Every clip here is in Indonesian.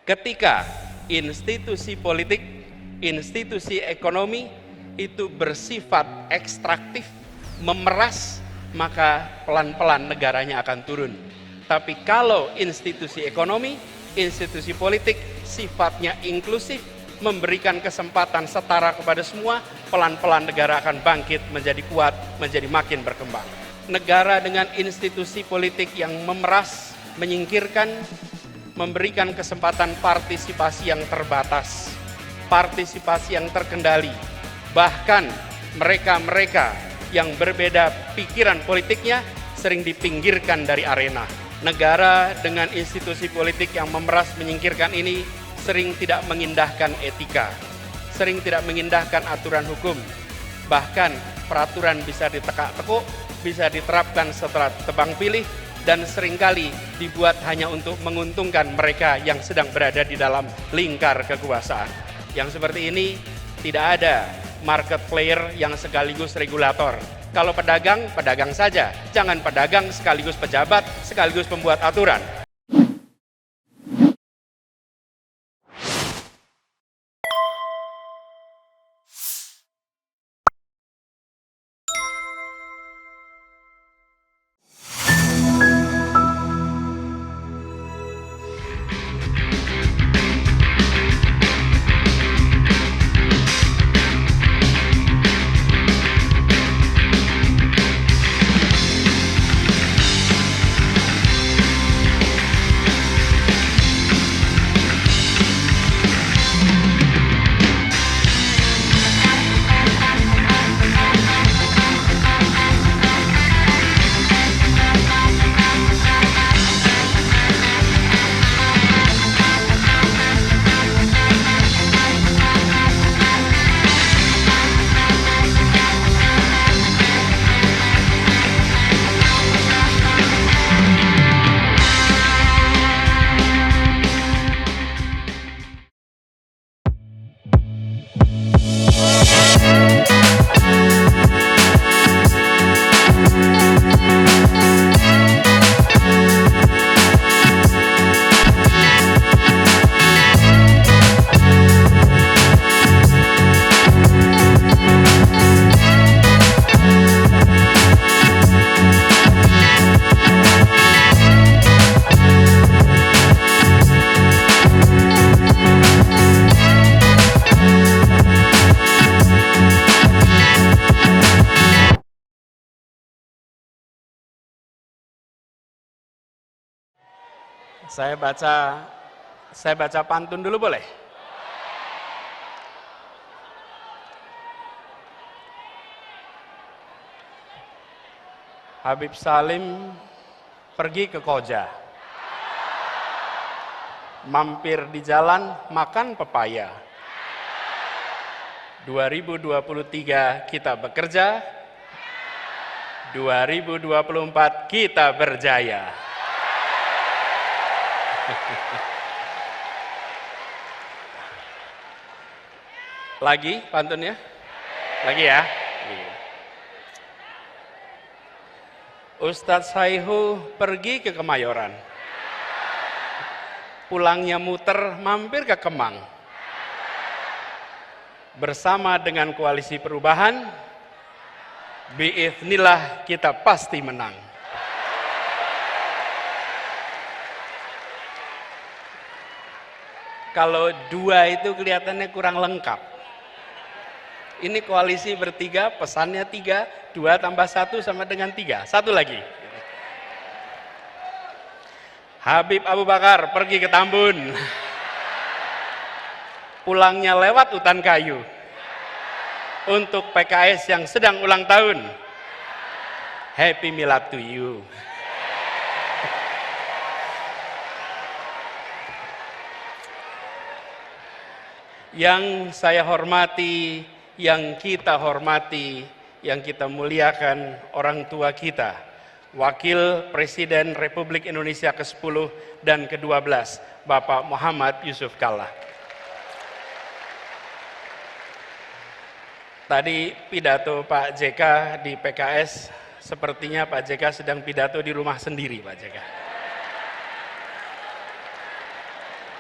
Ketika institusi politik, institusi ekonomi itu bersifat ekstraktif, memeras, maka pelan-pelan negaranya akan turun. Tapi kalau institusi ekonomi, institusi politik sifatnya inklusif, memberikan kesempatan setara kepada semua, pelan-pelan negara akan bangkit menjadi kuat, menjadi makin berkembang. Negara dengan institusi politik yang memeras, menyingkirkan, memberikan kesempatan partisipasi yang terbatas, partisipasi yang terkendali, bahkan mereka-mereka yang berbeda pikiran politiknya sering dipinggirkan dari arena. Negara dengan institusi politik yang memeras menyingkirkan ini sering tidak mengindahkan etika, sering tidak mengindahkan aturan hukum, bahkan peraturan bisa ditekak-tekuk, bisa diterapkan setelah tebang pilih, dan seringkali dibuat hanya untuk menguntungkan mereka yang sedang berada di dalam lingkar kekuasaan. Yang seperti ini tidak ada market player yang sekaligus regulator. Kalau pedagang, pedagang saja. Jangan pedagang sekaligus pejabat, sekaligus pembuat aturan. Saya baca pantun dulu boleh? Habib Salim pergi ke Koja, mampir di jalan makan pepaya. 2023 kita bekerja, 2024 kita berjaya. Lagi pantunnya? Lagi ya? Ustadz Saihu pergi ke Kemayoran. Pulangnya muter mampir ke Kemang. Bersama dengan koalisi perubahan, biiznillah kita pasti menang. Kalau dua itu kelihatannya kurang lengkap. Ini koalisi bertiga, pesannya 3, 2 tambah 1 sama dengan 3. Satu lagi. Habib Abu Bakar pergi ke Tambun. Pulangnya lewat hutan kayu. Untuk PKS yang sedang ulang tahun, Happy Milad to you. Yang saya hormati, yang kita hormati, yang kita muliakan orang tua kita, Wakil Presiden Republik Indonesia ke-10 dan ke-12, Bapak Muhammad Yusuf Kalla. Tadi pidato Pak JK di PKS, sepertinya Pak JK sedang pidato di rumah sendiri, Pak JK.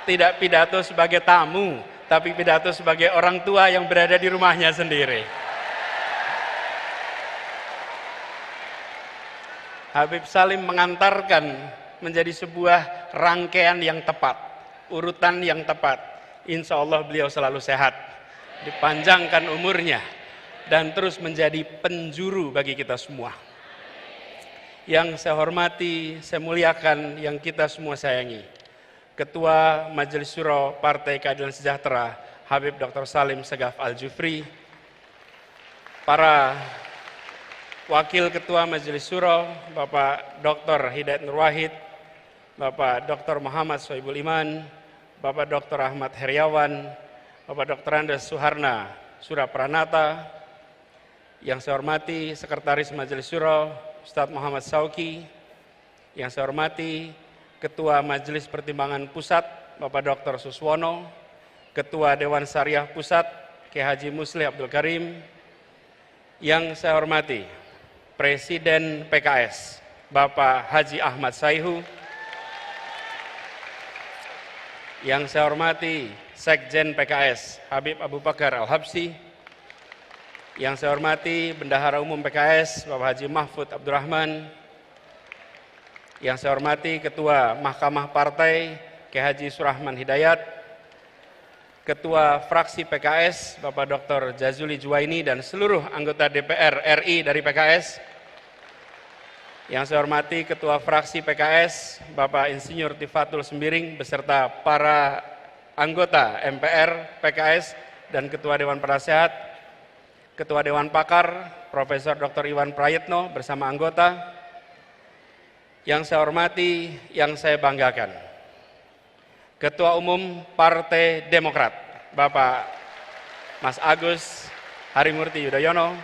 Tidak pidato sebagai tamu, tapi pidato sebagai orang tua yang berada di rumahnya sendiri. Habib Salim mengantarkan menjadi sebuah rangkaian yang tepat, urutan yang tepat. Insya Allah beliau selalu sehat, dipanjangkan umurnya, dan terus menjadi penjuru bagi kita semua. Yang saya hormati, saya muliakan, yang kita semua sayangi, Ketua Majelis Syuro Partai Keadilan Sejahtera, Habib Dr. Salim Segaf Al-Jufri, para Wakil Ketua Majelis Syuro, Bapak Dr. Hidayat Nur Wahid, Bapak Dr. Muhammad Sohibul Iman, Bapak Dr. Ahmad Heriawan, Bapak Dr. Andes Suharna Surapranata, yang saya hormati Sekretaris Majelis Syuro, Ustadz Muhammad Sauki, yang saya hormati Ketua Majelis Pertimbangan Pusat, Bapak Dr. Suswono, Ketua Dewan Syariah Pusat, Kiai Haji Muslih Abdul Karim, yang saya hormati Presiden PKS, Bapak Haji Ahmad Saihu, yang saya hormati Sekjen PKS, Habib Abu Bakar Al-Habsyi, yang saya hormati Bendahara Umum PKS, Bapak Haji Mahfud Abdurrahman, yang saya hormati Ketua Mahkamah Partai, Kiai Haji Surahman Hidayat, Ketua Fraksi PKS, Bapak Dr. Jazuli Juwaini, dan seluruh anggota DPR RI dari PKS, yang saya hormati Ketua Fraksi PKS, Bapak Insinyur Tifatul Sembiring, beserta para anggota MPR PKS dan Ketua Dewan Penasehat, Ketua Dewan Pakar, Profesor Dr. Iwan Prayitno bersama anggota, yang saya hormati, yang saya banggakan, Ketua Umum Partai Demokrat, Bapak Mas Agus Harimurti Yudhoyono,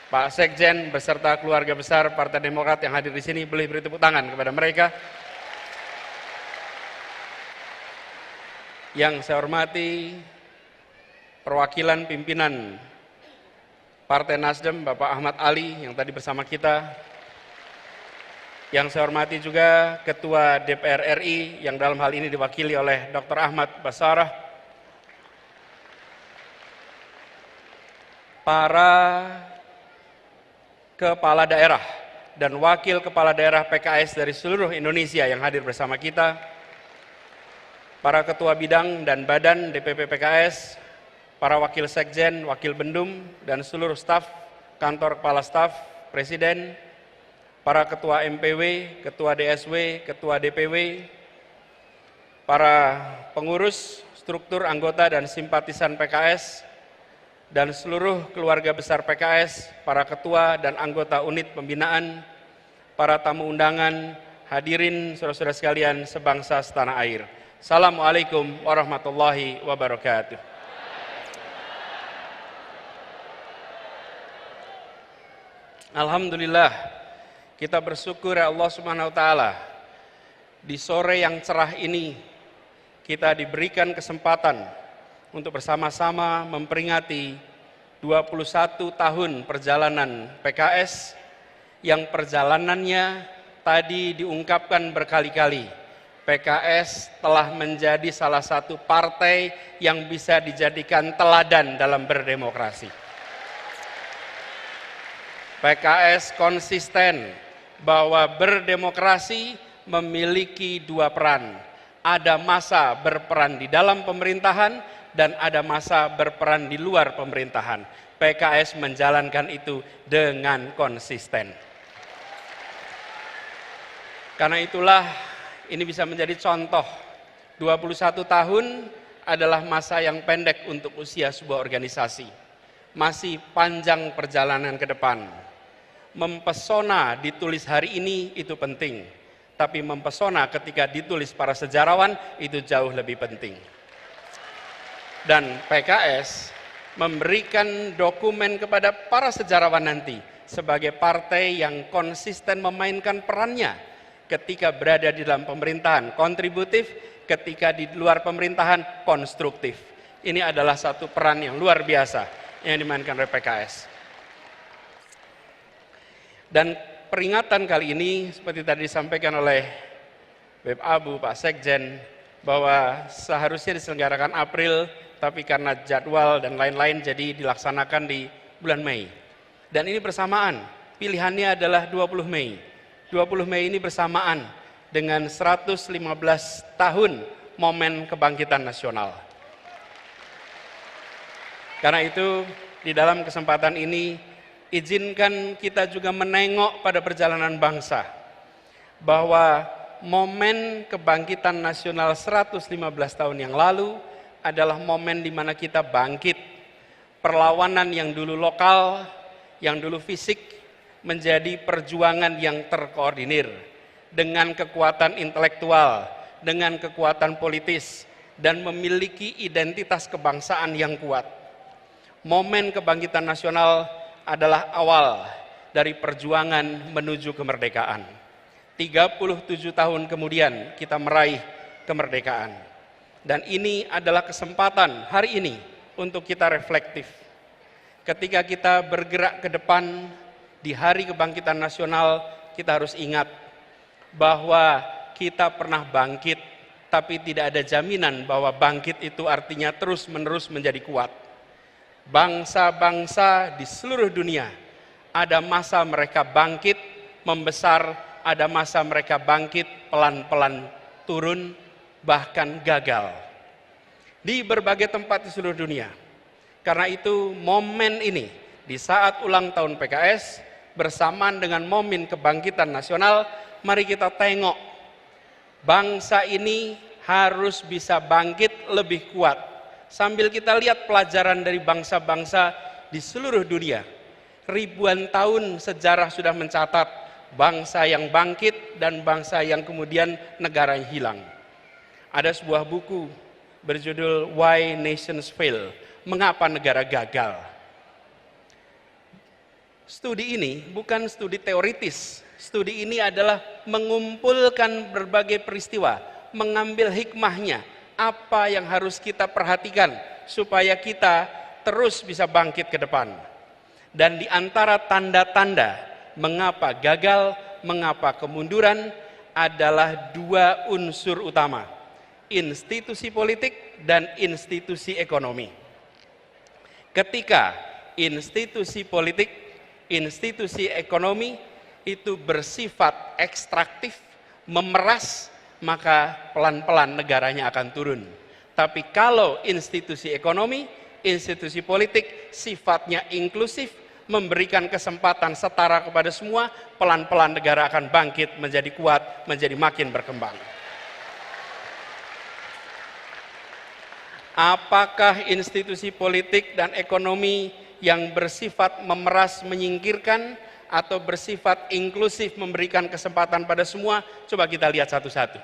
Pak Sekjen beserta keluarga besar Partai Demokrat yang hadir di sini, boleh beri tepuk tangan kepada mereka. Yang saya hormati perwakilan pimpinan Partai Nasdem, Bapak Ahmad Ali yang tadi bersama kita. Yang saya hormati juga Ketua DPR RI yang dalam hal ini diwakili oleh Dr. Ahmad Basarah. Para kepala daerah dan wakil kepala daerah PKS dari seluruh Indonesia yang hadir bersama kita. Para ketua bidang dan badan DPP PKS, para wakil sekjen, wakil bendum, dan seluruh staf, kantor kepala staf, presiden, para ketua MPW, ketua DSW, ketua DPW, para pengurus, struktur anggota dan simpatisan PKS, dan seluruh keluarga besar PKS, para ketua dan anggota unit pembinaan, para tamu undangan, hadirin saudara-saudara sekalian sebangsa setanah air. Assalamualaikum warahmatullahi wabarakatuh. Alhamdulillah, kita bersyukur ya Allah Subhanahu wa taala. Di sore yang cerah ini kita diberikan kesempatan untuk bersama-sama memperingati 21 tahun perjalanan PKS yang perjalanannya tadi diungkapkan berkali-kali. PKS telah menjadi salah satu partai yang bisa dijadikan teladan dalam berdemokrasi. PKS konsisten bahwa berdemokrasi memiliki dua peran. Ada masa berperan di dalam pemerintahan dan ada masa berperan di luar pemerintahan. PKS menjalankan itu dengan konsisten. Karena itulah ini bisa menjadi contoh. 21 tahun adalah masa yang pendek untuk usia sebuah organisasi. Masih panjang perjalanan ke depan. Mempesona ditulis hari ini itu penting, tapi mempesona ketika ditulis para sejarawan itu jauh lebih penting. Dan PKS memberikan dokumen kepada para sejarawan nanti sebagai partai yang konsisten memainkan perannya ketika berada di dalam pemerintahan, kontributif, ketika di luar pemerintahan, konstruktif. Ini adalah satu peran yang luar biasa yang dimainkan oleh PKS. Dan peringatan kali ini seperti tadi disampaikan oleh Beb Abu, Pak Sekjen, bahwa seharusnya diselenggarakan April, tapi karena jadwal dan lain-lain jadi dilaksanakan di bulan Mei. Dan ini bersamaan, pilihannya adalah 20 Mei. 20 Mei ini bersamaan dengan 115 tahun momen kebangkitan nasional. Karena itu, di dalam kesempatan ini, izinkan kita juga menengok pada perjalanan bangsa, bahwa momen kebangkitan nasional 115 tahun yang lalu adalah momen di mana kita bangkit. Perlawanan yang dulu lokal, yang dulu fisik, menjadi perjuangan yang terkoordinir dengan kekuatan intelektual, dengan kekuatan politis, dan memiliki identitas kebangsaan yang kuat. Momen kebangkitan nasional adalah awal dari perjuangan menuju kemerdekaan. 37 tahun kemudian kita meraih kemerdekaan. Dan ini adalah kesempatan hari ini untuk kita reflektif. Ketika kita bergerak ke depan di hari kebangkitan nasional, kita harus ingat bahwa kita pernah bangkit, tapi tidak ada jaminan bahwa bangkit itu artinya terus-menerus menjadi kuat. Bangsa-bangsa di seluruh dunia ada masa mereka bangkit, membesar, ada masa mereka bangkit, pelan-pelan turun, bahkan gagal. Di berbagai tempat di seluruh dunia. Karena itu momen ini, di saat ulang tahun PKS, bersamaan dengan momen kebangkitan nasional, mari kita tengok, bangsa ini harus bisa bangkit lebih kuat. Sambil kita lihat pelajaran dari bangsa-bangsa di seluruh dunia. Ribuan tahun sejarah sudah mencatat bangsa yang bangkit dan bangsa yang kemudian negara yang hilang. Ada sebuah buku berjudul Why Nations Fail, Mengapa Negara Gagal. Studi ini bukan studi teoritis, studi ini adalah mengumpulkan berbagai peristiwa, mengambil hikmahnya, apa yang harus kita perhatikan supaya kita terus bisa bangkit ke depan. Dan di antara tanda-tanda mengapa gagal, mengapa kemunduran adalah dua unsur utama, institusi politik dan institusi ekonomi. Ketika institusi politik, institusi ekonomi itu bersifat ekstraktif, memeras, maka pelan-pelan negaranya akan turun. Tapi kalau institusi ekonomi, institusi politik sifatnya inklusif, memberikan kesempatan setara kepada semua, pelan-pelan negara akan bangkit menjadi kuat, menjadi makin berkembang. Apakah institusi politik dan ekonomi yang bersifat memeras menyingkirkan atau bersifat inklusif memberikan kesempatan pada semua? Coba kita lihat satu-satu.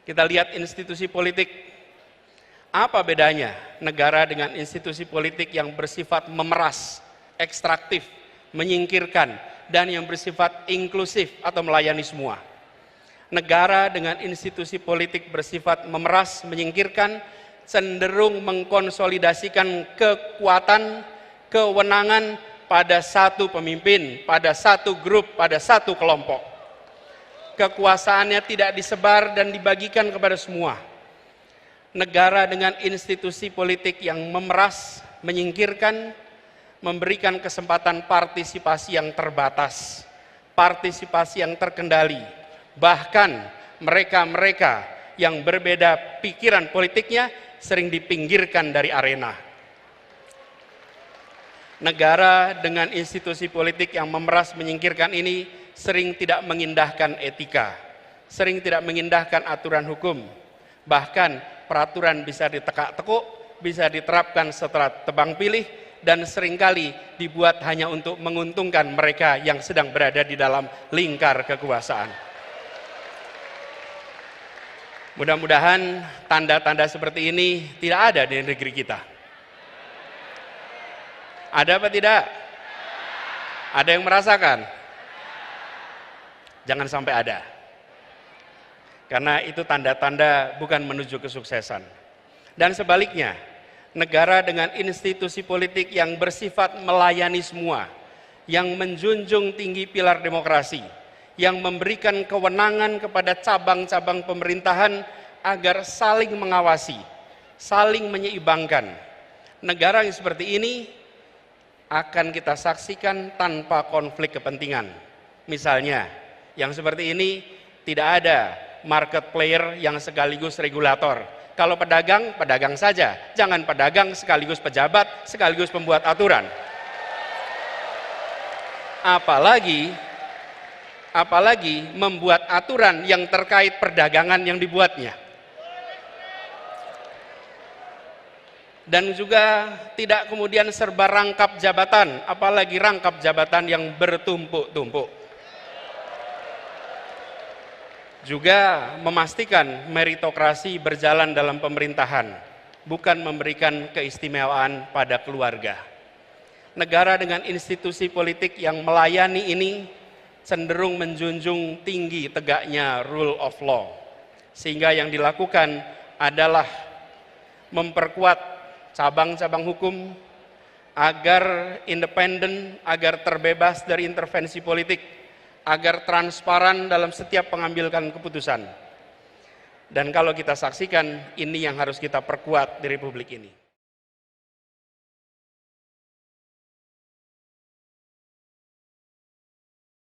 Kita lihat institusi politik. Apa bedanya negara dengan institusi politik yang bersifat memeras, ekstraktif, menyingkirkan, dan yang bersifat inklusif atau melayani semua? Negara dengan institusi politik bersifat memeras, menyingkirkan, cenderung mengkonsolidasikan kekuatan, kewenangan pada satu pemimpin, pada satu grup, pada satu kelompok. Kekuasaannya tidak disebar dan dibagikan kepada semua. Negara dengan institusi politik yang memeras, menyingkirkan, memberikan kesempatan partisipasi yang terbatas, partisipasi yang terkendali. Bahkan mereka-mereka yang berbeda pikiran politiknya sering dipinggirkan dari arena. Negara dengan institusi politik yang memeras menyingkirkan ini sering tidak mengindahkan etika, sering tidak mengindahkan aturan hukum. Bahkan peraturan bisa ditekak-tekuk, bisa diterapkan setelah tebang pilih, dan seringkali dibuat hanya untuk menguntungkan mereka yang sedang berada di dalam lingkar kekuasaan. Mudah-mudahan tanda-tanda seperti ini tidak ada di negeri kita. Ada apa tidak? Ada yang merasakan? Jangan sampai ada. Karena itu tanda-tanda bukan menuju kesuksesan. Dan sebaliknya, negara dengan institusi politik yang bersifat melayani semua, yang menjunjung tinggi pilar demokrasi, yang memberikan kewenangan kepada cabang-cabang pemerintahan agar saling mengawasi, saling menyeimbangkan. Negara yang seperti ini akan kita saksikan tanpa konflik kepentingan. Misalnya, yang seperti ini tidak ada market player yang sekaligus regulator. Kalau pedagang, pedagang saja. Jangan pedagang sekaligus pejabat, sekaligus pembuat aturan. Apalagi membuat aturan yang terkait perdagangan yang dibuatnya. Dan juga tidak kemudian serba rangkap jabatan, apalagi rangkap jabatan yang bertumpuk-tumpuk. Juga memastikan meritokrasi berjalan dalam pemerintahan, bukan memberikan keistimewaan pada keluarga. Negara dengan institusi politik yang melayani ini cenderung menjunjung tinggi tegaknya rule of law. Sehingga yang dilakukan adalah memperkuat cabang-cabang hukum agar independen, agar terbebas dari intervensi politik, agar transparan dalam setiap pengambilan keputusan. Dan kalau kita saksikan, ini yang harus kita perkuat di Republik ini.